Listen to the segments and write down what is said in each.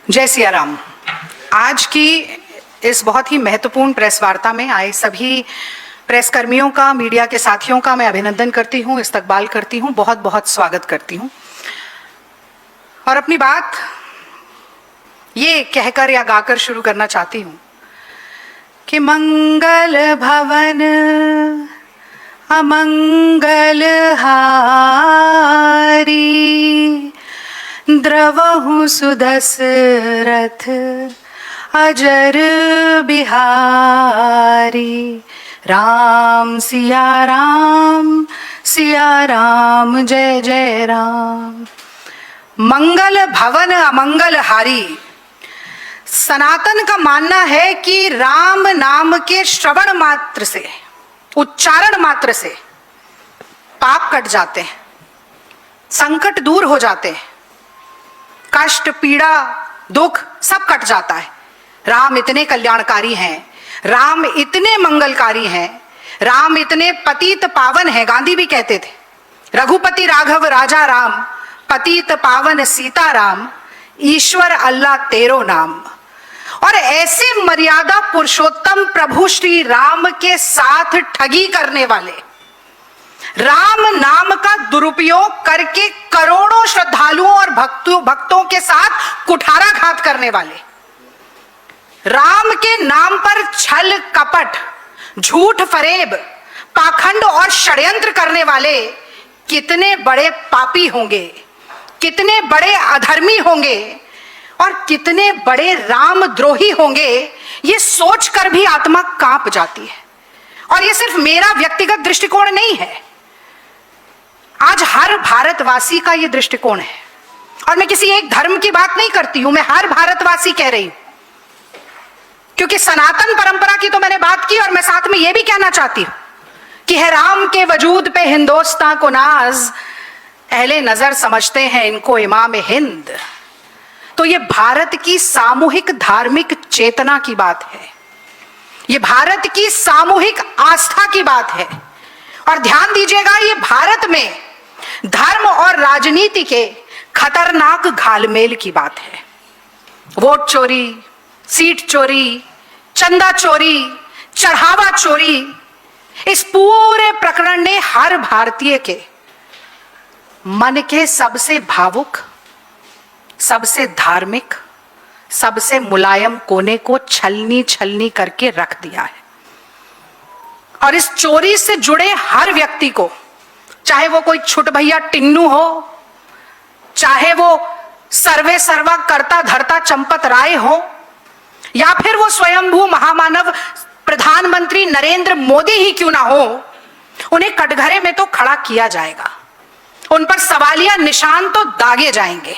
जय सिया राम। आज की इस बहुत ही महत्वपूर्ण प्रेस वार्ता में आए सभी प्रेस कर्मियों का, मीडिया के साथियों का मैं अभिनंदन करती हूँ, इस्तकबाल करती हूँ, बहुत बहुत स्वागत करती हूँ। और अपनी बात ये कहकर या गाकर शुरू करना चाहती हूँ कि मंगल भवन अमंगल हारी, द्रवहु सुदशरथ अजर बिहारी। राम सिया राम जय जय राम। मंगल भवन अमंगल हारी। सनातन का मानना है कि राम नाम के श्रवण मात्र से, उच्चारण मात्र से पाप कट जाते हैं, संकट दूर हो जाते हैं, कष्ट पीड़ा दुख सब कट जाता है। राम इतने कल्याणकारी हैं, राम इतने मंगलकारी हैं, राम इतने पतित पावन हैं। गांधी भी कहते थे, रघुपति राघव राजा राम, पतित पावन सीता राम, ईश्वर अल्लाह तेरो नाम। और ऐसे मर्यादा पुरुषोत्तम प्रभु श्री राम के साथ ठगी करने वाले, राम नाम का दुरुपयोग करके करोड़ों श्रद्धालुओं और भक्तों के साथ कुठाराघात करने वाले, राम के नाम पर छल कपट, झूठ फरेब, पाखंड और षड्यंत्र करने वाले कितने बड़े पापी होंगे, कितने बड़े अधर्मी होंगे और कितने बड़े रामद्रोही होंगे, ये सोचकर भी आत्मा कांप जाती है। और ये सिर्फ मेरा व्यक्तिगत दृष्टिकोण नहीं है, आज हर भारतवासी का ये दृष्टिकोण है। और मैं किसी एक धर्म की बात नहीं करती हूं, मैं हर भारतवासी कह रही हूं, क्योंकि सनातन परंपरा की तो मैंने बात की और मैं साथ में यह भी कहना चाहती हूं कि है राम के वजूद पे हिंदुस्तान को नाज, अहले नजर समझते हैं इनको इमाम हिंद। तो ये भारत की सामूहिक धार्मिक चेतना की बात है, ये भारत की सामूहिक आस्था की बात है। और ध्यान दीजिएगा, ये भारत में धर्म और राजनीति के खतरनाक घालमेल की बात है। वोट चोरी, सीट चोरी, चंदा चोरी, चढ़ावा चोरी, इस पूरे प्रकरण ने हर भारतीय के मन के सबसे भावुक, सबसे धार्मिक, सबसे मुलायम कोने को छलनी छलनी करके रख दिया है। और इस चोरी से जुड़े हर व्यक्ति को, चाहे वो कोई छुट भैया टिन्नू हो, चाहे वो सर्वे सर्वा करता धरता चंपत राय हो, या फिर वो स्वयंभू महामानव प्रधानमंत्री नरेंद्र मोदी ही क्यों ना हो, उन्हें कटघरे में तो खड़ा किया जाएगा, उन पर सवालिया निशान तो दागे जाएंगे,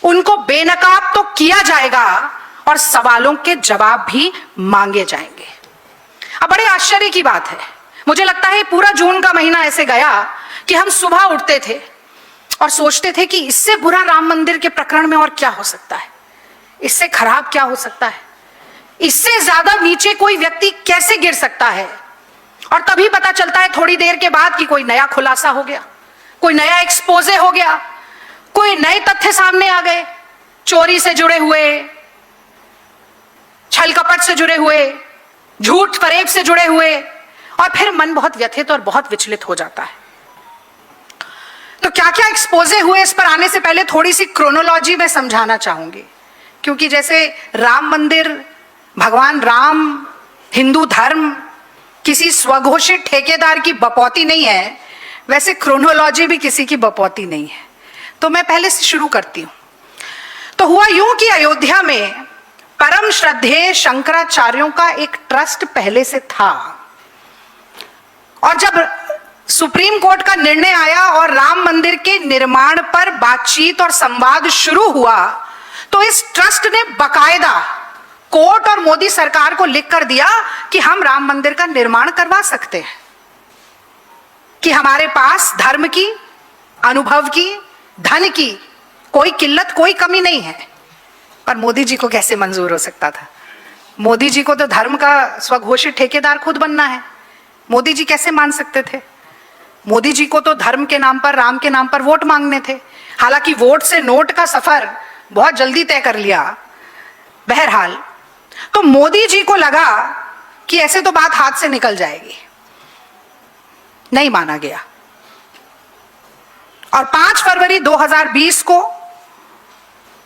उनको बेनकाब तो किया जाएगा और सवालों के जवाब भी मांगे जाएंगे। अब बड़े आश्चर्य की बात है, मुझे लगता है पूरा जून का महीना ऐसे गया कि हम सुबह उठते थे और सोचते थे कि इससे बुरा राम मंदिर के प्रकरण में और क्या हो सकता है, इससे खराब क्या हो सकता है, इससे ज्यादा नीचे कोई व्यक्ति कैसे गिर सकता है। और तभी पता चलता है थोड़ी देर के बाद कि कोई नया खुलासा हो गया, कोई नया एक्सपोजे हो गया, कोई नए तथ्य सामने आ गए, चोरी से जुड़े हुए, छल कपट से जुड़े हुए, झूठ फरेब से जुड़े हुए, और फिर मन बहुत व्यथित और बहुत विचलित हो जाता है। तो क्या क्या एक्सपोजे हुए, इस पर आने से पहले थोड़ी सी क्रोनोलॉजी में समझाना चाहूंगी, क्योंकि जैसे राम मंदिर, भगवान राम, हिंदू धर्म किसी स्वघोषित ठेकेदार की बपौती नहीं है, वैसे क्रोनोलॉजी भी किसी की बपौती नहीं है। तो मैं पहले से शुरू करती हूं। तो हुआ यूं कि अयोध्या में परम श्रद्धेय शंकराचार्यों का एक ट्रस्ट पहले से था, और जब सुप्रीम कोर्ट का निर्णय आया और राम मंदिर के निर्माण पर बातचीत और संवाद शुरू हुआ, तो इस ट्रस्ट ने बकायदा कोर्ट और मोदी सरकार को लिख कर दिया कि हम राम मंदिर का निर्माण करवा सकते हैं, कि हमारे पास धर्म की, अनुभव की, धन की कोई किल्लत, कोई कमी नहीं है। पर मोदी जी को कैसे मंजूर हो सकता था? मोदी जी को तो धर्म का स्वघोषित ठेकेदार खुद बनना है, मोदी जी कैसे मान सकते थे? मोदी जी को तो धर्म के नाम पर, राम के नाम पर वोट मांगने थे। हालांकि वोट से नोट का सफर बहुत जल्दी तय कर लिया। बहरहाल, तो मोदी जी को लगा कि ऐसे तो बात हाथ से निकल जाएगी, नहीं माना गया। और 5 फरवरी 2020 को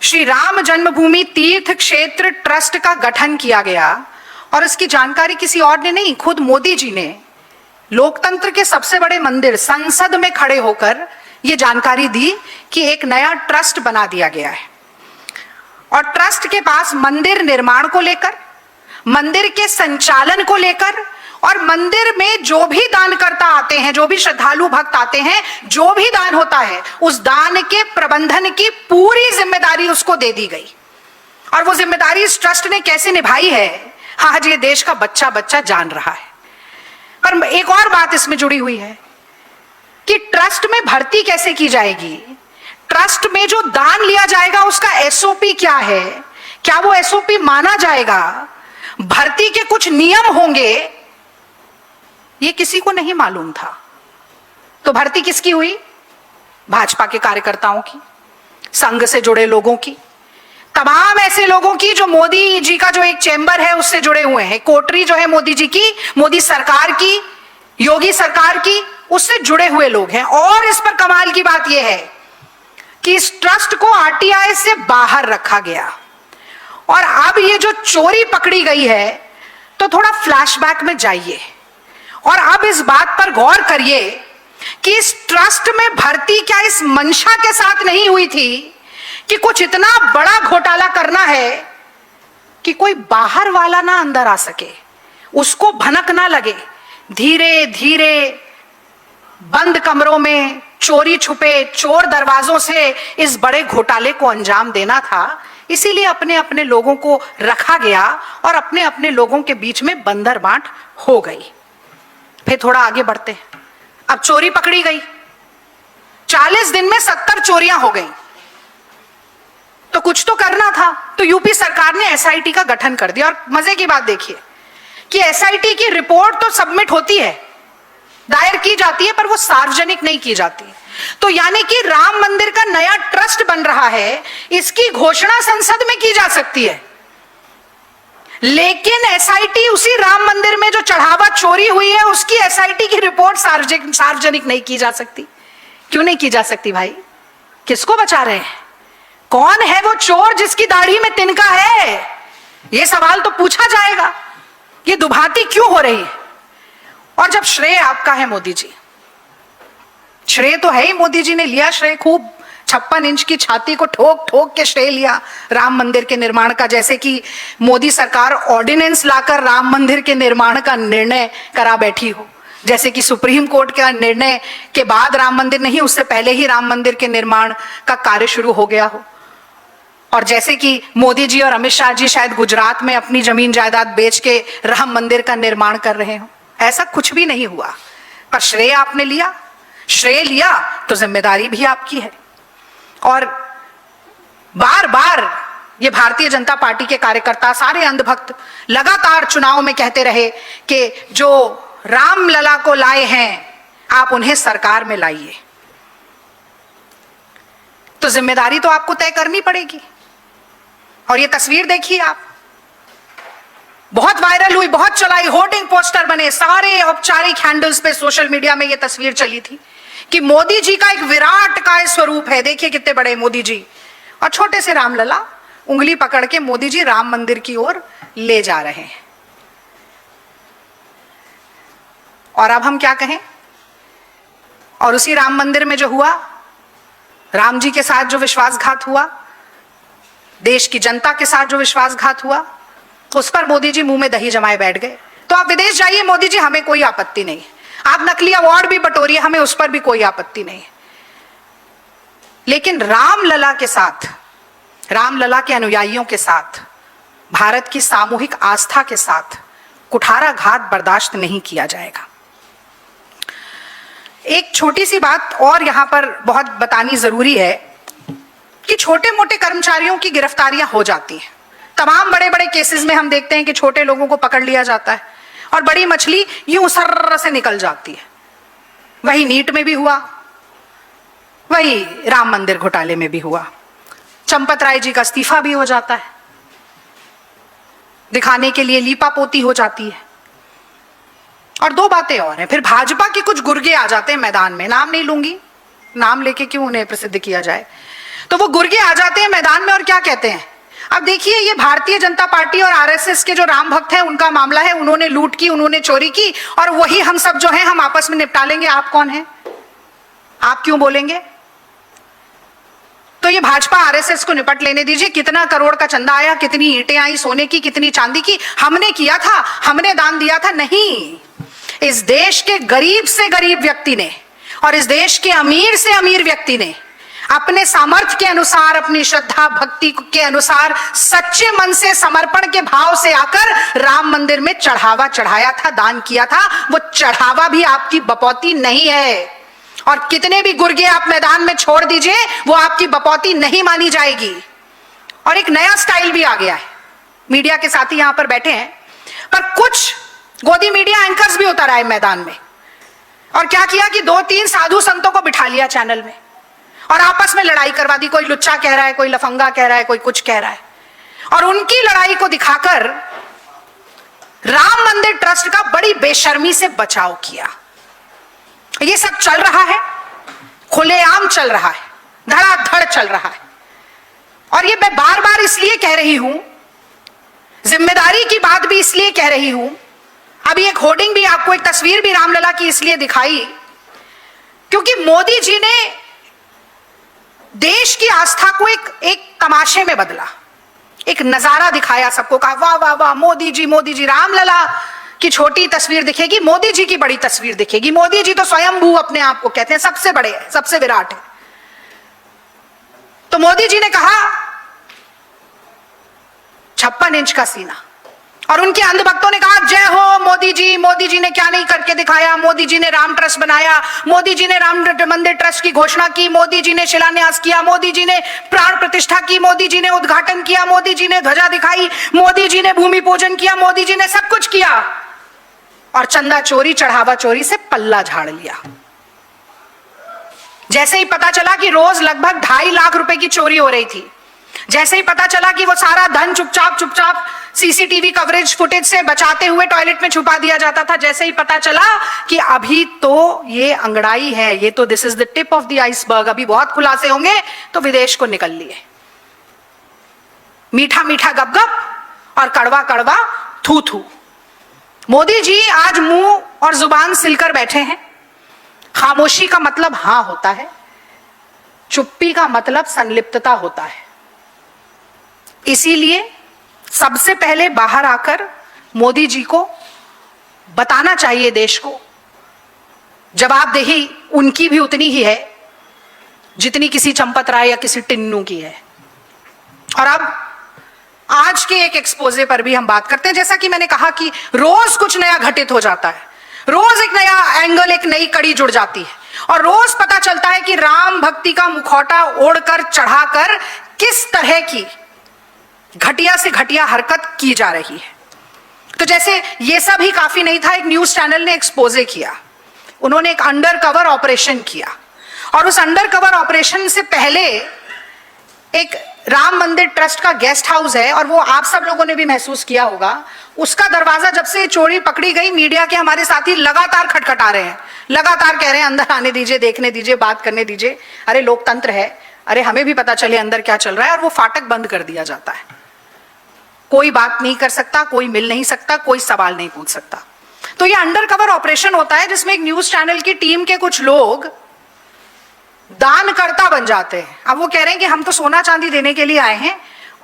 श्री राम जन्मभूमि तीर्थ क्षेत्र ट्रस्ट का गठन किया गया। और इसकी जानकारी किसी और ने नहीं, खुद मोदी जी ने लोकतंत्र के सबसे बड़े मंदिर संसद में खड़े होकर यह जानकारी दी कि एक नया ट्रस्ट बना दिया गया है। और ट्रस्ट के पास मंदिर निर्माण को लेकर, मंदिर के संचालन को लेकर और मंदिर में जो भी दानकर्ता आते हैं, जो भी श्रद्धालु भक्त आते हैं, जो भी दान होता है, उस दान के प्रबंधन की पूरी जिम्मेदारी उसको दे दी गई। और वो जिम्मेदारी इस ट्रस्ट ने कैसे निभाई है, आज ये देश का बच्चा बच्चा जान रहा है। पर एक और बात इसमें जुड़ी हुई है कि ट्रस्ट में भर्ती कैसे की जाएगी, ट्रस्ट में जो दान लिया जाएगा उसका एसओपी क्या है, क्या वो एसओपी माना जाएगा, भर्ती के कुछ नियम होंगे, ये किसी को नहीं मालूम था। तो भर्ती किसकी हुई? भाजपा के कार्यकर्ताओं की, संघ से जुड़े लोगों की, तमाम ऐसे लोगों की जो मोदी जी का जो एक चैम्बर है उससे जुड़े हुए हैं। कोटरी जो है मोदी जी की, मोदी सरकार की, योगी सरकार की, उससे जुड़े हुए लोग हैं। और इस पर कमाल की बात यह है कि इस ट्रस्ट को आरटीआई से बाहर रखा गया। और अब ये जो चोरी पकड़ी गई है, तो थोड़ा फ्लैशबैक में जाइए और अब इस बात पर गौर करिए कि इस ट्रस्ट में भर्ती क्या इस मंशा के साथ नहीं हुई थी कि कुछ इतना बड़ा घोटाला करना है कि कोई बाहर वाला ना अंदर आ सके, उसको भनक ना लगे, धीरे धीरे बंद कमरों में चोरी छुपे चोर दरवाजों से इस बड़े घोटाले को अंजाम देना था। इसीलिए अपने अपने लोगों को रखा गया और अपने अपने लोगों के बीच में बंदर बांट हो गई। फिर थोड़ा आगे बढ़ते हैं। अब चोरी पकड़ी गई, 40 दिन में 70 चोरियां हो गई, तो कुछ तो करना था। तो यूपी सरकार ने एसआईटी का गठन कर दिया। और मजे की बात देखिए कि एसआईटी की रिपोर्ट तो सबमिट होती है, दायर की जाती है, पर वो सार्वजनिक नहीं की जाती। तो यानी कि राम मंदिर का नया ट्रस्ट बन रहा है, इसकी घोषणा संसद में की जा सकती है, लेकिन एसआईटी उसी राम मंदिर में जो चढ़ावा चोरी हुई है उसकी एसआईटी की रिपोर्ट सार्वजनिक नहीं की जा सकती। क्यों नहीं की जा सकती भाई? किसको बचा रहे हैं? कौन है वो चोर जिसकी दाढ़ी में तिनका है? यह सवाल तो पूछा जाएगा। ये दुभाती क्यों हो रही है? और जब श्रेय आपका है मोदी जी, श्रेय तो है ही, मोदी जी ने लिया श्रेय, खूब 56 इंच की छाती को ठोक ठोक के श्रेय लिया राम मंदिर के निर्माण का। जैसे कि मोदी सरकार ऑर्डिनेंस लाकर राम मंदिर के निर्माण का निर्णय करा बैठी हो, जैसे कि सुप्रीम कोर्ट के निर्णय के बाद राम मंदिर नहीं, उससे पहले ही राम मंदिर के निर्माण का कार्य शुरू हो गया हो। और जैसे कि मोदी जी और अमित शाह जी शायद गुजरात में अपनी जमीन जायदाद बेच के राम मंदिर का निर्माण कर रहे हो। ऐसा कुछ भी नहीं हुआ, पर श्रेय आपने लिया। श्रेय लिया तो जिम्मेदारी भी आपकी है। और बार बार ये भारतीय जनता पार्टी के कार्यकर्ता, सारे अंधभक्त लगातार चुनाव में कहते रहे कि जो राम लला को लाए हैं आप उन्हें सरकार में लाइए। तो जिम्मेदारी तो आपको तय करनी पड़ेगी। और ये तस्वीर देखिए आप, बहुत वायरल हुई, बहुत चलाई, होर्डिंग पोस्टर बने, सारे औपचारिक हैंडल्स पे सोशल मीडिया में ये तस्वीर चली थी कि मोदी जी का एक विराट काय स्वरूप है। देखिए कितने बड़े मोदी जी और छोटे से रामलला उंगली पकड़ के मोदी जी राम मंदिर की ओर ले जा रहे हैं। और अब हम क्या कहें? और उसी राम मंदिर में जो हुआ, राम जी के साथ जो विश्वासघात हुआ, देश की जनता के साथ जो विश्वासघात हुआ, उस पर मोदी जी मुंह में दही जमाए बैठ गए। तो आप विदेश जाइए मोदी जी, हमें कोई आपत्ति नहीं, आप नकली अवार्ड भी बटोरिए, हमें उस पर भी कोई आपत्ति नहीं। लेकिन रामलला के साथ, रामलला के अनुयायियों के साथ, भारत की सामूहिक आस्था के साथ कुठाराघात बर्दाश्त नहीं किया जाएगा। एक छोटी सी बात और यहां पर बहुत बतानी जरूरी है कि छोटे मोटे कर्मचारियों की गिरफ्तारियां हो जाती हैं। तमाम बड़े बड़े केसेस में हम देखते हैं कि छोटे लोगों को पकड़ लिया जाता है और बड़ी मछली यूं सर्र से निकल जाती है। वही नीट में भी हुआ, वही राम मंदिर घोटाले में भी हुआ। चंपत राय जी का इस्तीफा भी हो जाता है, दिखाने के लिए लीपापोती हो जाती है। और दो बातें और हैं, फिर भाजपा के कुछ गुर्गे आ जाते हैं मैदान में, नाम नहीं लूंगी, नाम लेके क्यों उन्हें प्रसिद्ध किया जाए। तो वो गुर्गे आ जाते हैं मैदान में और क्या कहते हैं, अब देखिए ये भारतीय जनता पार्टी और आरएसएस के जो राम भक्त हैं उनका मामला है, उन्होंने लूट की, उन्होंने चोरी की, और वही हम सब जो हैं हम आपस में निपटा लेंगे। आप कौन हैं, आप क्यों बोलेंगे। तो ये भाजपा आरएसएस को निपट लेने दीजिए, कितना करोड़ का चंदा आया, कितनी ईंटें आई सोने की, कितनी चांदी की, हमने किया था, हमने दान दिया था, नहीं। इस देश के गरीब से गरीब व्यक्ति ने और इस देश के अमीर से अमीर व्यक्ति ने अपने सामर्थ्य के अनुसार, अपनी श्रद्धा भक्ति के अनुसार, सच्चे मन से, समर्पण के भाव से आकर राम मंदिर में चढ़ावा चढ़ाया था, दान किया था। वो चढ़ावा भी आपकी बपौती नहीं है, और कितने भी गुर्गे आप मैदान में छोड़ दीजिए वो आपकी बपौती नहीं मानी जाएगी। और एक नया स्टाइल भी आ गया है, मीडिया के साथी यहां पर बैठे हैं, पर कुछ गोदी मीडिया एंकर्स भी उतर आए मैदान में, और क्या किया कि 2-3 साधु संतों को बिठा लिया चैनल में और आपस में लड़ाई करवा दी। कोई लुच्चा कह रहा है, कोई लफंगा कह रहा है, कोई कुछ कह रहा है, और उनकी लड़ाई को दिखाकर राम मंदिर ट्रस्ट का बड़ी बेशर्मी से बचाव किया। ये सब चल रहा है, खुलेआम चल रहा है, धड़ाधड़ चल रहा है। और ये मैं बार बार इसलिए कह रही हूं, जिम्मेदारी की बात भी इसलिए कह रही हूं। अभी एक होर्डिंग भी, आपको एक तस्वीर भी रामलला की इसलिए दिखाई क्योंकि मोदी जी ने देश की आस्था को एक तमाशे में बदला, एक नजारा दिखाया, सबको कहा वाह वाह वाह मोदी जी, मोदी जी। रामलला की छोटी तस्वीर दिखेगी, मोदी जी की बड़ी तस्वीर दिखेगी। मोदी जी तो स्वयंभू अपने आप को कहते हैं, सबसे बड़े हैं, सबसे विराट है। तो मोदी जी ने कहा 56 इंच का सीना, और उनके अंधभक्तों ने कहा जय हो मोदी जी, मोदी जी ने क्या नहीं करके दिखाया, मोदी जी ने राम ट्रस्ट बनाया, मोदी जी ने राम मंदिर ट्रस्ट की घोषणा की, मोदी जी ने शिलान्यास किया, मोदी जी ने प्राण प्रतिष्ठा की, मोदी जी ने उद्घाटन किया, मोदी जी ने ध्वजा दिखाई, मोदी जी ने भूमि पूजन किया, मोदी जी ने सब कुछ किया, और चंदा चोरी, चढ़ावा चोरी से पल्ला झाड़ लिया। जैसे ही पता चला कि रोज लगभग 2.5 लाख रुपए की चोरी हो रही थी, जैसे ही पता चला कि वो सारा धन चुपचाप सीसीटीवी कवरेज फुटेज से बचाते हुए टॉयलेट में छुपा दिया जाता था, जैसे ही पता चला कि अभी तो ये अंगड़ाई है, ये तो this is the tip of the iceberg, अभी बहुत खुलासे होंगे, तो विदेश को निकल लिए। मीठा मीठा गपगप और कड़वा कड़वा थू थू। मोदी जी आज मुंह और जुबान सिलकर बैठे हैं। खामोशी का मतलब हां होता है, चुप्पी का मतलब संलिप्तता होता है। इसीलिए सबसे पहले बाहर आकर मोदी जी को बताना चाहिए देश को, जवाबदेही उनकी भी उतनी ही है जितनी किसी चंपत राय या किसी टिन्नू की है। और अब आज के एक एक्सपोजे पर भी हम बात करते हैं। जैसा कि मैंने कहा कि रोज कुछ नया घटित हो जाता है, रोज एक नया एंगल, एक नई कड़ी जुड़ जाती है, और रोज पता चलता है कि राम भक्ति का मुखौटा ओढ़कर चढ़ाकर किस तरह की घटिया से घटिया हरकत की जा रही है। तो जैसे ये सब ही काफी नहीं था, एक न्यूज चैनल ने एक्सपोजे किया, उन्होंने एक अंडर कवर ऑपरेशन किया, और उस अंडर कवर ऑपरेशन से पहले एक राम मंदिर ट्रस्ट का गेस्ट हाउस है, और वो आप सब लोगों ने भी महसूस किया होगा, उसका दरवाजा जब से चोरी पकड़ी गई, मीडिया के हमारे साथी लगातार खटखटा रहे हैं, लगातार कह रहे हैं अंदर आने दीजिए, देखने दीजिए, बात करने दीजिए, अरे लोकतंत्र है, अरे हमें भी पता चले अंदर क्या चल रहा है। और वो फाटक बंद कर दिया जाता है, कोई बात नहीं कर सकता, कोई मिल नहीं सकता, कोई सवाल नहीं पूछ सकता। तो ये अंडर कवर ऑपरेशन होता है जिसमें एक न्यूज चैनल की टीम के कुछ लोग दानकर्ता बन जाते हैं। अब वो कह रहे हैं कि हम तो सोना चांदी देने के लिए आए हैं,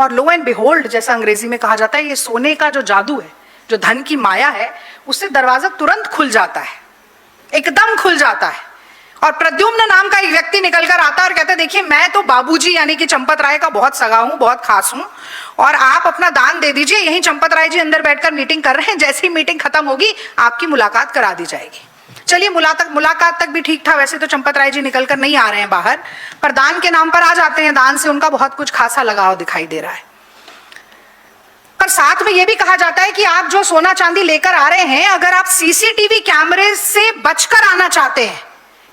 और लो एंड बिहोल्ड जैसा अंग्रेजी में कहा जाता है, ये सोने का जो जादू है, जो धन की माया है, उससे दरवाजा तुरंत खुल जाता है, एकदम खुल जाता है। और प्रद्युम्न नाम का एक व्यक्ति निकलकर आता है और कहता है देखिए मैं तो बाबूजी यानी कि चंपत राय का बहुत सगा हूं, बहुत खास हूं, और आप अपना दान दे दीजिए, यहीं चंपत राय जी अंदर बैठकर मीटिंग कर रहे हैं, जैसे ही मीटिंग खत्म होगी आपकी मुलाकात करा दी जाएगी। चलिए मुलाकात तक भी ठीक था, वैसे तो चंपत राय जी निकलकर नहीं आ रहे हैं बाहर, पर दान के नाम पर आ जाते हैं, दान से उनका बहुत कुछ खासा लगाव दिखाई दे रहा है। पर साथ में यह भी कहा जाता है कि आप जो सोना चांदी लेकर आ रहे हैं, अगर आप सीसीटीवी कैमरे से बचकर आना चाहते हैं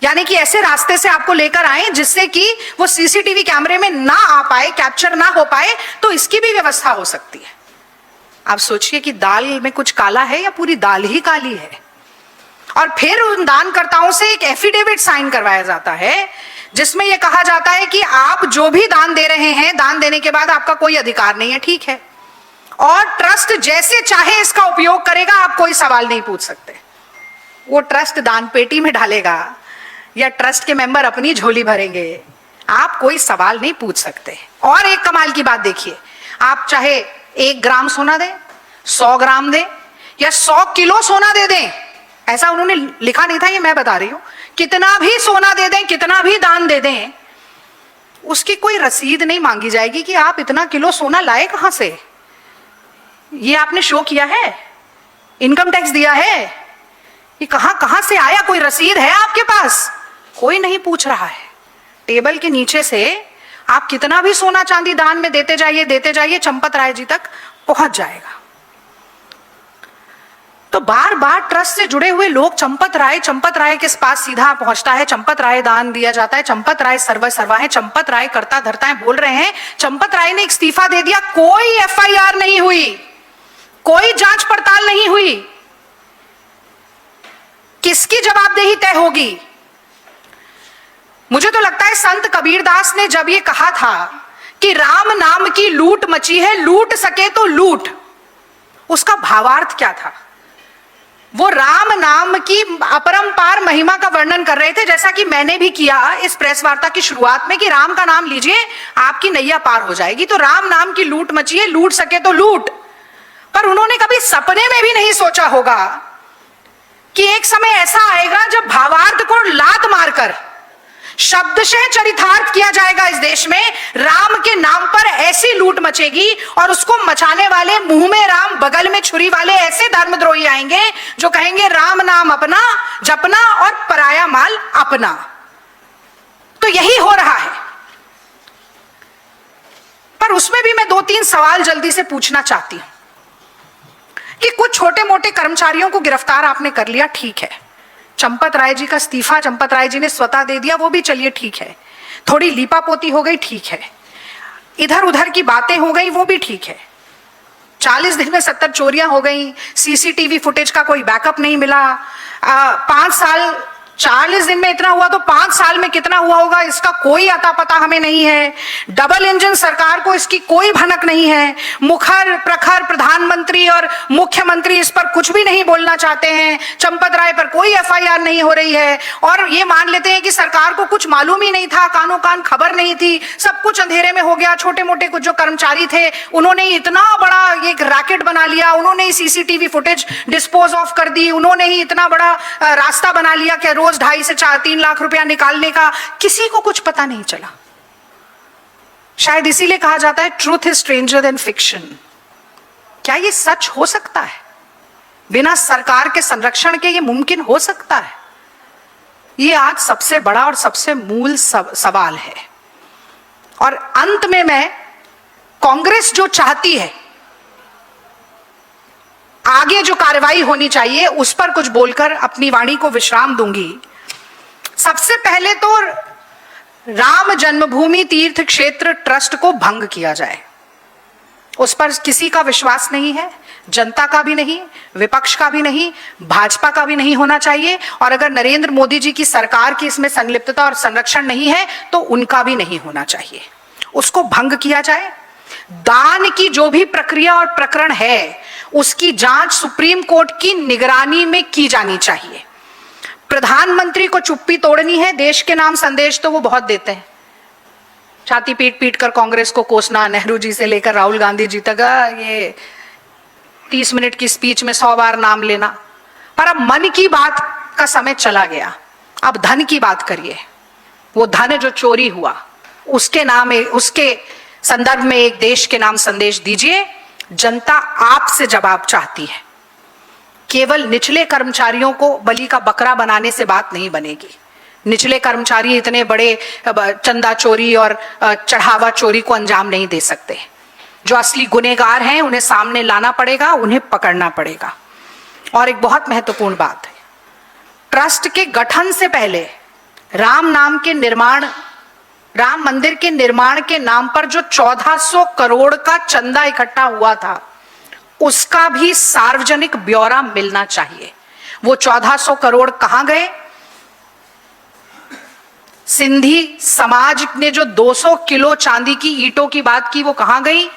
यानी कि ऐसे रास्ते से आपको लेकर आए जिससे कि वो सीसीटीवी कैमरे में ना आ पाए, कैप्चर ना हो पाए, तो इसकी भी व्यवस्था हो सकती है। आप सोचिए कि दाल में कुछ काला है या पूरी दाल ही काली है। और फिर उन दानकर्ताओं से एक एफिडेविट साइन करवाया जाता है जिसमें यह कहा जाता है कि आप जो भी दान दे रहे हैं, दान देने के बाद आपका कोई अधिकार नहीं है, ठीक है, और ट्रस्ट जैसे चाहे इसका उपयोग करेगा, आप कोई सवाल नहीं पूछ सकते। वो ट्रस्ट दान पेटी में डालेगा या ट्रस्ट के मेंबर अपनी झोली भरेंगे, आप कोई सवाल नहीं पूछ सकते। और एक कमाल की बात देखिए, आप चाहे 1 ग्राम सोना दें, 100 ग्राम दें या 100 किलो सोना दे दें, ऐसा उन्होंने लिखा नहीं था, ये मैं बता रही हूं, कितना भी सोना दे दें, कितना भी दान दे दें, उसकी कोई रसीद नहीं मांगी जाएगी कि आप इतना किलो सोना लाए कहां से, ये आपने शो किया है, इनकम टैक्स दिया है, ये कहां कहां से आया, कोई रसीद है आपके पास? कोई नहीं पूछ रहा है। टेबल के नीचे से आप कितना भी सोना चांदी दान में देते जाइए, चंपत राय जी तक पहुंच जाएगा। तो बार बार ट्रस्ट से जुड़े हुए लोग चंपत राय के पास सीधा पहुंचता है, चंपत राय दान दिया जाता है, चंपत राय सर्वा है, चंपत राय करता धरता है, बोल रहे हैं। चंपत राय ने इस्तीफा दे दिया, कोई एफआईआर नहीं हुई, कोई जांच पड़ताल नहीं हुई, किसकी जवाबदेही तय होगी? मुझे तो लगता है संत कबीरदास ने जब ये कहा था कि राम नाम की लूट मची है, लूट सके तो लूट, उसका भावार्थ क्या था? वो राम नाम की अपरंपार महिमा का वर्णन कर रहे थे, जैसा कि मैंने भी किया इस प्रेस वार्ता की शुरुआत में कि राम का नाम लीजिए, आपकी नैया पार हो जाएगी। तो राम नाम की लूट मची है, लूट सके तो लूट। पर उन्होंने कभी सपने में भी नहीं सोचा होगा कि एक समय ऐसा आएगा जब भावार्थ को लात मारकर शब्दशः चरितार्थ किया जाएगा इस देश में, राम के नाम पर ऐसी लूट मचेगी और उसको मचाने वाले, मुंह में राम बगल में छुरी वाले ऐसे धर्मद्रोही आएंगे जो कहेंगे राम नाम अपना जपना और पराया माल अपना। तो यही हो रहा है। पर उसमें भी मैं 2-3 सवाल जल्दी से पूछना चाहती हूं कि कुछ छोटे मोटे कर्मचारियों को गिरफ्तार आपने कर लिया, ठीक है, चंपत राय जी का इस्तीफा चंपत राय जी ने स्वतः दे दिया, वो भी चलिए ठीक है, थोड़ी लीपापोती हो गई, ठीक है, इधर उधर की बातें हो गई, वो भी ठीक है, 40 दिन में 70 चोरियां हो गई, सीसीटीवी फुटेज का कोई बैकअप नहीं मिला, 5 साल 40 दिन में इतना हुआ तो 5 साल में कितना हुआ होगा इसका कोई अता पता हमें नहीं है। डबल इंजन सरकार को इसकी कोई भनक नहीं है। मुखर प्रखर प्रधानमंत्री और मुख्यमंत्री इस पर कुछ भी नहीं बोलना चाहते हैं। चंपत राय पर कोई एफआईआर नहीं हो रही है और ये मान लेते हैं कि सरकार को कुछ मालूम ही नहीं था, कानो कान खबर नहीं थी, सब कुछ अंधेरे में हो गया। छोटे मोटे कुछ जो कर्मचारी थे उन्होंने इतना बड़ा एक रैकेट बना लिया, उन्होंने ही सीसीटीवी फुटेज डिस्पोज ऑफ कर दी, उन्होंने ही इतना बड़ा रास्ता बना लिया कि रोज 2.5 से 4-3 लाख रुपया निकालने का, किसी को कुछ पता नहीं चला। शायद इसीलिए कहा जाता है truth is stranger then fiction. क्या ये सच हो सकता है? बिना सरकार के संरक्षण के ये मुमकिन हो सकता है? ये आज सबसे बड़ा और सबसे मूल सवाल है। और अंत में मैं कांग्रेस जो चाहती है, आगे जो कार्रवाई होनी चाहिए, उस पर कुछ बोलकर अपनी वाणी को विश्राम दूंगी। सबसे पहले तो राम जन्मभूमि तीर्थ क्षेत्र ट्रस्ट को भंग किया जाए। उस पर किसी का विश्वास नहीं है, जनता का भी नहीं, विपक्ष का भी नहीं, भाजपा का भी नहीं होना चाहिए। और अगर नरेंद्र मोदी जी की सरकार की इसमें संलिप्तता और संरक्षण नहीं है तो उनका भी नहीं होना चाहिए। उसको भंग किया जाए। दान की जो भी प्रक्रिया और प्रकरण है उसकी जांच सुप्रीम कोर्ट की निगरानी में की जानी चाहिए। प्रधानमंत्री को चुप्पी तोड़नी है। देश के नाम संदेश तो वो बहुत देते हैं, छाती पीट पीट कर कांग्रेस को कोसना, नेहरू जी से लेकर राहुल गांधी जी तक ये 30 मिनट की स्पीच में 100 बार नाम लेना। पर अब मन की बात का समय चला गया, अब धन की बात करिए। वो धन जो चोरी हुआ उसके नाम, उसके संदर्भ में एक देश के नाम संदेश दीजिए। जनता आपसे जवाब चाहती है। केवल निचले कर्मचारियों को बलि का बकरा बनाने से बात नहीं बनेगी। निचले कर्मचारी इतने बड़े चंदा चोरी और चढ़ावा चोरी को अंजाम नहीं दे सकते। जो असली गुनहगार हैं उन्हें सामने लाना पड़ेगा, उन्हें पकड़ना पड़ेगा। और एक बहुत महत्वपूर्ण बात है, ट्रस्ट के गठन से पहले राम नाम के निर्माण, राम मंदिर के निर्माण के नाम पर जो 1400 करोड़ का चंदा इकट्ठा हुआ था, उसका भी सार्वजनिक ब्यौरा मिलना चाहिए। वो 1400 करोड़ कहां गए? सिंधी समाज ने जो 200 किलो चांदी की ईंटों की बात की, वो कहां गई?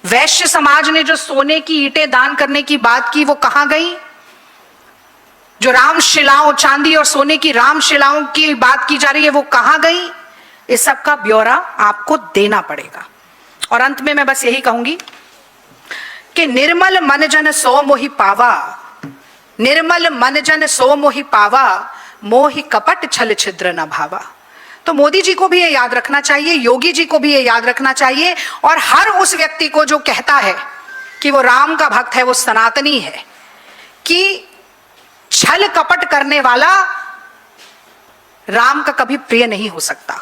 वैश्य समाज ने जो सोने की ईंटें दान करने की बात की, वो कहां गई? जो रामशिलाओं, चांदी और सोने की रामशिलाओं की बात की जा रही है, वो कहां गई? इस सब का ब्यौरा आपको देना पड़ेगा। और अंत में मैं बस यही कहूंगी कि निर्मल मन जन सो मोहि पावा, निर्मल मन जन सो मोहि पावा, मोहि कपट छल छिद्र न भावा। तो मोदी जी को भी ये याद रखना चाहिए, योगी जी को भी ये याद रखना चाहिए, और हर उस व्यक्ति को जो कहता है कि वो राम का भक्त है, वो सनातनी है, कि छल कपट करने वाला राम का कभी प्रिय नहीं हो सकता।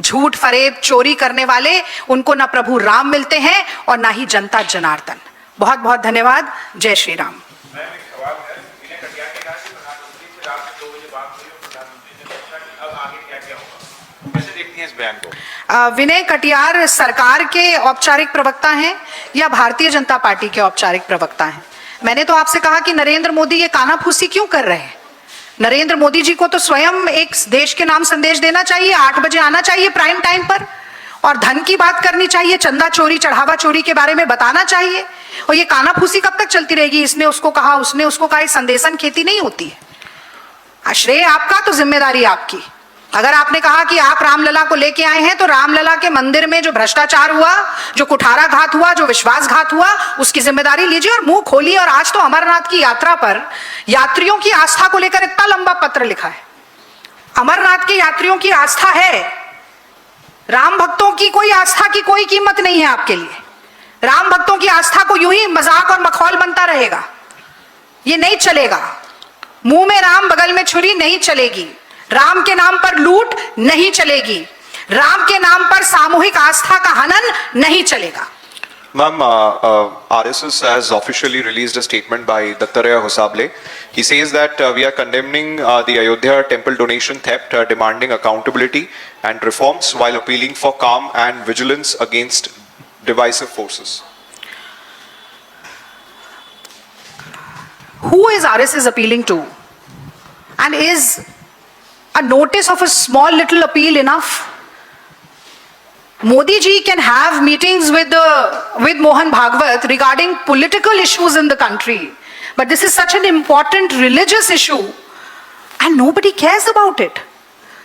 झूठ फरेब चोरी करने वाले, उनको ना प्रभु राम मिलते हैं और ना ही जनता जनार्दन। बहुत बहुत धन्यवाद। जय श्री राम। विनय कटियार सरकार के औपचारिक प्रवक्ता हैं या भारतीय जनता पार्टी के औपचारिक प्रवक्ता हैं? मैंने तो आपसे कहा कि नरेंद्र मोदी ये कानाफूसी क्यों कर रहे हैं? नरेंद्र मोदी जी को तो स्वयं एक देश के नाम संदेश देना चाहिए, 8 बजे आना चाहिए प्राइम टाइम पर, और धन की बात करनी चाहिए, चंदा चोरी चढ़ावा चोरी के बारे में बताना चाहिए। और ये कानाफूसी कब तक चलती रहेगी? इसने उसको कहा, उसने उसको कहा, संदेशन खेती नहीं होती है। श्रेय आपका तो जिम्मेदारी आपकी। अगर आपने कहा कि आप रामलला को लेके आए हैं, तो रामलला के मंदिर में जो भ्रष्टाचार हुआ, जो कुठाराघात हुआ, जो विश्वासघात हुआ, उसकी जिम्मेदारी लीजिए और मुंह खोलिए। और आज तो अमरनाथ की यात्रा पर यात्रियों की आस्था को लेकर इतना लंबा पत्र लिखा है। अमरनाथ के यात्रियों की आस्था है, राम भक्तों की कोई आस्था की कोई कीमत नहीं है आपके लिए। राम भक्तों की आस्था को यूं ही मजाक और मखौल बनता रहेगा, ये नहीं चलेगा। मुंह में राम बगल में छुरी नहीं चलेगी। राम के नाम पर लूट नहीं चलेगी। राम के नाम पर सामूहिक आस्था का हनन नहीं चलेगा। Ma'am, RSS has officially released a statement by Dattaraya Hosable. He says that we are condemning the Ayodhya temple donation theft, demanding accountability and reforms while appealing for calm and vigilance against divisive forces. Who is RSS appealing to? And is a notice of a small little appeal enough? Modi ji can have meetings with Mohan Bhagwat regarding political issues in the country, but this is such an important religious issue and nobody cares about it.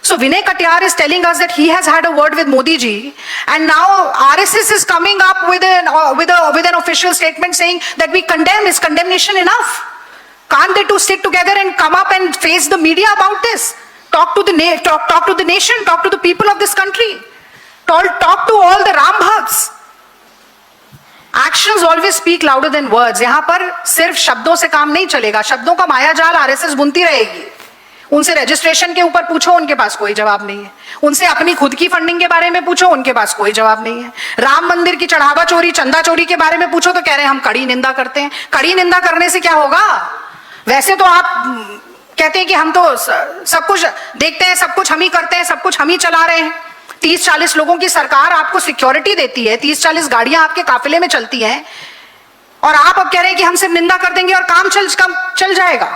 So Vinay Katiyar is telling us that he has had a word with Modi ji, and now RSS is coming up with an official statement saying that we condemn. Is condemnation enough? Can't they two stick together and come up and face the media about this? Talk to the nation, talk to the people of this country. Talk to all the Ram Bhakts. Actions always speak louder than words. यहाँ पर सिर्फ शब्दों से काम नहीं चलेगा। शब्दों का मायाजाल आरएसएस बुनती रहेगी। उनसे रजिस्ट्रेशन के ऊपर पूछो, उनके पास कोई जवाब नहीं है। उनसे अपनी खुद की फंडिंग के बारे में पूछो, उनके पास कोई जवाब नहीं है। राम मंदिर की चढ़ावा चोरी, चंदा चोरी के बारे में पूछो तो कह रहे हैं हम कड़ी निंदा करते हैं। कड़ी निंदा करने से क्या होगा? वैसे तो आप कहते हैं कि हम तो सब कुछ देखते हैं, सब कुछ हम ही करते हैं, सब कुछ हम ही चला रहे हैं। 30-40 लोगों की सरकार आपको सिक्योरिटी देती है, 30-40 गाड़ियां आपके काफिले में चलती हैं, और आप अब कह रहे हैं कि हम सिर्फ निंदा कर देंगे और काम चल जाएगा।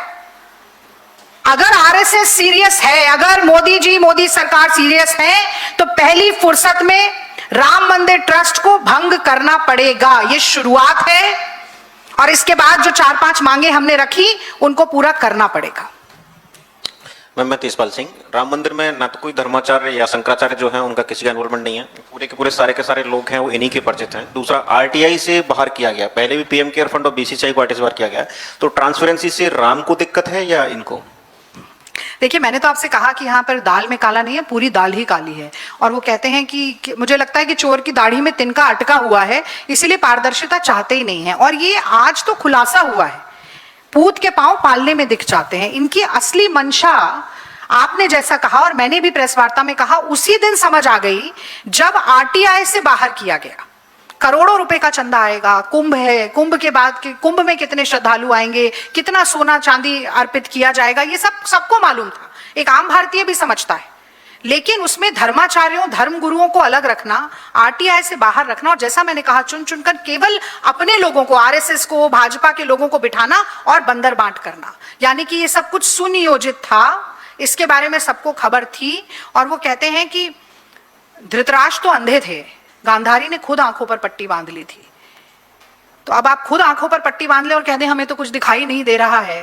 अगर आरएसएस सीरियस है, अगर मोदी सरकार सीरियस है, तो पहली फुर्सत में राम मंदिर ट्रस्ट को भंग करना पड़ेगा। ये शुरुआत है, और इसके बाद जो 4-5 मांगे हमने रखी, उनको पूरा करना पड़ेगा। मैं तेजपाल सिंह। राम मंदिर में ना तो कोई धर्माचार्य या शंकराचार्य जो है उनका किसी का इन्वॉल्वमेंट नहीं है। पूरे के सारे लोग हैं वो इन्हीं के परिचित हैं। दूसरा, आरटीआई से बाहर किया गया, पहले भी पीएम केयर फंड और बीसीसीआई पार्टी से बाहर किया गया। तो ट्रांसपेरेंसी से राम को दिक्कत है या इनको? देखिए, मैंने तो आपसे कहा कि यहाँ पर दाल में काला नहीं है, पूरी दाल ही काली है। और वो कहते हैं कि मुझे लगता है कि चोर की दाढ़ी में तिनका अटका हुआ है, इसीलिए पारदर्शिता चाहते ही नहीं है। और ये आज तो खुलासा हुआ है, पूत के पांव पालने में दिख जाते हैं। इनकी असली मंशा आपने जैसा कहा और मैंने भी प्रेस वार्ता में कहा, उसी दिन समझ आ गई जब आरटीआई से बाहर किया गया। करोड़ों रुपए का चंदा आएगा, कुंभ है, कुंभ के बाद कुंभ में कितने श्रद्धालु आएंगे, कितना सोना चांदी अर्पित किया जाएगा, ये सबको मालूम था। एक आम भारतीय भी समझता है लेकिन उसमें धर्माचार्यों धर्म गुरुओं को अलग रखना, आरटीआई से बाहर रखना, और जैसा मैंने कहा चुन चुनकर केवल अपने लोगों को, आरएसएस को, भाजपा के लोगों को बिठाना और बंदर बांट करना, यानी कि ये सब कुछ सुनियोजित था, इसके बारे में सबको खबर थी। और वो कहते हैं कि धृतराष्ट्र तो अंधे थे, गांधारी ने खुद आंखों पर पट्टी बांध ली थी। तो अब आप खुद आंखों पर पट्टी बांध ले और कह दें हमें तो कुछ दिखाई नहीं दे रहा है,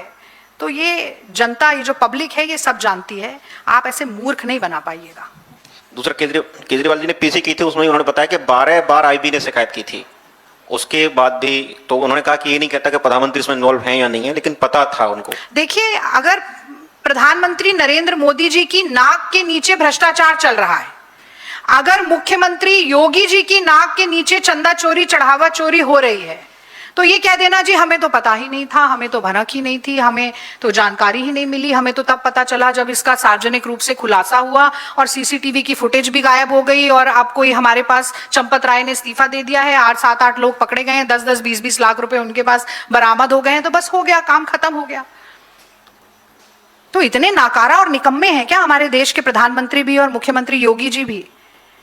तो ये जनता, ये जो पब्लिक है, ये सब जानती है। आप ऐसे मूर्ख नहीं बना पाइएगा। दूसरा, केजरीवाल जी ने पीसी की थी, उसमें उन्होंने बताया कि 12 बार आईबी ने शिकायत की थी। उसके बाद भी तो उन्होंने कहा कि ये नहीं कहता कि प्रधानमंत्री इसमें इन्वॉल्व हैं या नहीं है, लेकिन पता था उनको। देखिए, अगर प्रधानमंत्री नरेंद्र मोदी जी की नाक के नीचे भ्रष्टाचार चल रहा है, अगर मुख्यमंत्री योगी जी की नाक के नीचे चंदा चोरी, चढ़ावा चोरी हो रही है, तो ये कह देना जी हमें तो पता ही नहीं था, हमें तो भनक ही नहीं थी, हमें तो जानकारी ही नहीं मिली, हमें तो तब पता चला जब इसका सार्वजनिक रूप से खुलासा हुआ और सीसीटीवी की फुटेज भी गायब हो गई, और अब कोई हमारे पास चंपत राय ने इस्तीफा दे दिया है, 7-8 लोग पकड़े गए हैं, 10-10, 20-20 लाख रुपए उनके पास बरामद हो गए हैं, तो बस हो गया, काम खत्म हो गया। तो इतने नाकारा और निकम्मे हैं क्या हमारे देश के प्रधानमंत्री भी और मुख्यमंत्री योगी जी भी?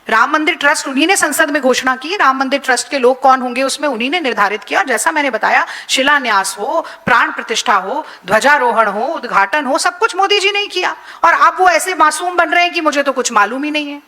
राम मंदिर ट्रस्ट उन्हीं ने संसद में घोषणा की, राम मंदिर ट्रस्ट के लोग कौन होंगे उसमें उन्हीं ने निर्धारित किया। जैसा मैंने बताया, शिलान्यास हो, प्राण प्रतिष्ठा हो, ध्वजारोहण हो, उद्घाटन हो, सब कुछ मोदी जी ने ही किया। और अब वो ऐसे मासूम बन रहे हैं कि मुझे तो कुछ मालूम ही नहीं है।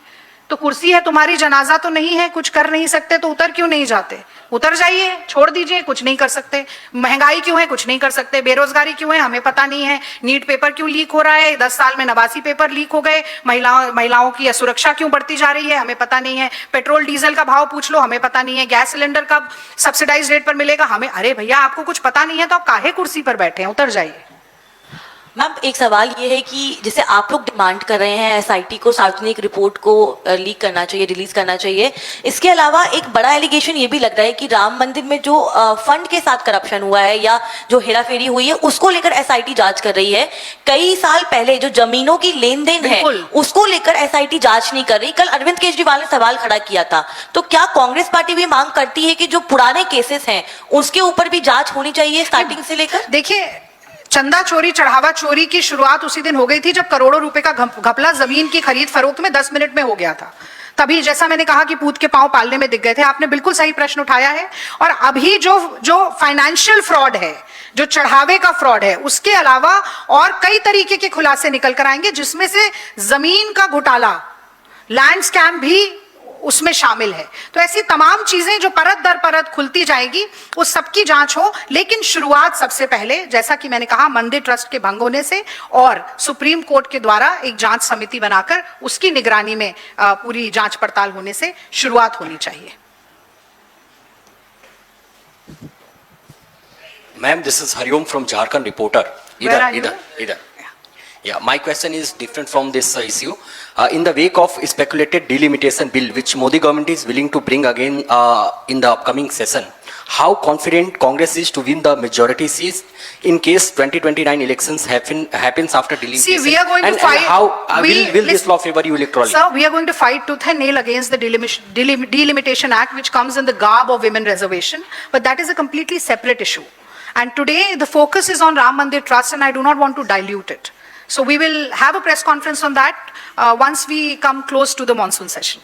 तो कुर्सी है तुम्हारी, जनाजा तो नहीं है, कुछ कर नहीं सकते तो उतर क्यों नहीं जाते? उतर जाइए, छोड़ दीजिए, कुछ नहीं कर सकते। महंगाई क्यों है? कुछ नहीं कर सकते। बेरोजगारी क्यों है? हमें पता नहीं है। नीट पेपर क्यों लीक हो रहा है? 10 साल में 89 पेपर लीक हो गए। महिलाओं की असुरक्षा क्यों बढ़ती जा रही है? हमें पता नहीं है। पेट्रोल डीजल का भाव पूछ लो, हमें पता नहीं है। गैस सिलेंडर कब सब्सिडाइज रेट पर मिलेगा? हमें, अरे भैया आपको कुछ पता नहीं है तो आप काहे कुर्सी पर बैठे हैं? उतर जाइए। मैम, एक सवाल ये है कि जैसे आप लोग डिमांड कर रहे हैं एसआईटी को सार्वजनिक रिपोर्ट को लीक करना चाहिए, रिलीज करना चाहिए, इसके अलावा एक बड़ा एलिगेशन ये भी लग रहा है कि राम मंदिर में जो फंड के साथ करप्शन हुआ है या जो हेराफेरी हुई है उसको लेकर एसआईटी जांच कर रही है। कई साल पहले जो जमीनों की लेन देन है उसको लेकर एसआईटी जांच नहीं कर रही। कल अरविंद केजरीवाल ने सवाल खड़ा किया था, तो क्या कांग्रेस पार्टी भी मांग करती है कि जो पुराने केसेस हैं उसके ऊपर भी जांच होनी चाहिए स्टार्टिंग से लेकर? देखिए, चंदा चोरी, चढ़ावा चोरी की शुरुआत उसी दिन हो गई थी जब करोड़ों रुपए का घपला जमीन की खरीद फरोख्त में 10 मिनट में हो गया था। तभी, जैसा मैंने कहा कि पूत के पांव पालने में दिख गए थे। आपने बिल्कुल सही प्रश्न उठाया है। और अभी जो फाइनेंशियल फ्रॉड है, जो चढ़ावे का फ्रॉड है, उसके अलावा और कई तरीके के खुलासे निकल कर आएंगे, जिसमें से जमीन का घोटाला, लैंड स्कैम भी उसमें शामिल है। तो ऐसी तमाम चीजें जो परत दर परत खुलती जाएगी, उस सबकी जांच हो। लेकिन शुरुआत सबसे पहले, जैसा कि मैंने कहा, मंदिर ट्रस्ट के भंग होने से और सुप्रीम कोर्ट के द्वारा एक जांच समिति बनाकर उसकी निगरानी में पूरी जांच पड़ताल होने से शुरुआत होनी चाहिए। Ma'am, this is Hariom from Jharkhand Reporter. Where are you? Yeah, my question is different from this issue. In the wake of speculated delimitation bill, which Modi government is willing to bring again in the upcoming session, how confident Congress is to win the majority seats in case 2029 elections happens after delimitation? See, we are going to fight. And how will this law favor you electorally? Sir, we are going to fight tooth and nail against the Delimitation Act, which comes in the garb of women reservation, but that is a completely separate issue. And today the focus is on Ram Mandir Trust, and I do not want to dilute it. So we will have a press conference on that once we come close to the monsoon session.